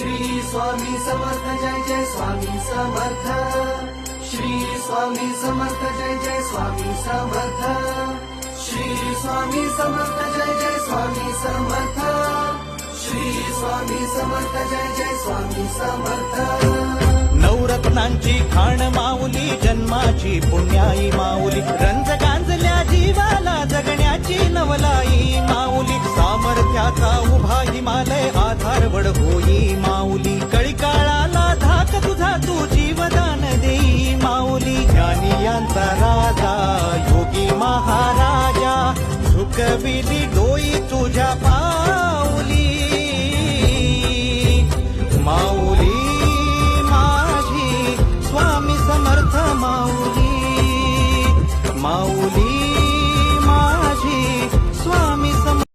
श्री स्वामी समर्थ जय जय स्वामी समर्थ। श्री स्वामी समर्थ जय जय स्वामी समर्थ। श्री स्वामी समर्थ जय जय स्वामी समर्थ। श्री स्वामी समर्थ जय जय स्वामी समर्थ। नवरत्नांची खाण माऊली, जन्माची पुण्याई माऊली, रंज गांजल्या जीवाला जगण्याची नवलाई माऊली, सामर्थ्याचा उभा हिमालय आधारवड होई माऊली, कळी काळाला धाक तुझा तू जीवदान देई माऊली, ज्ञानी यांचा राजा योगी महाराजा झुकविली डोई तुझ्या पाया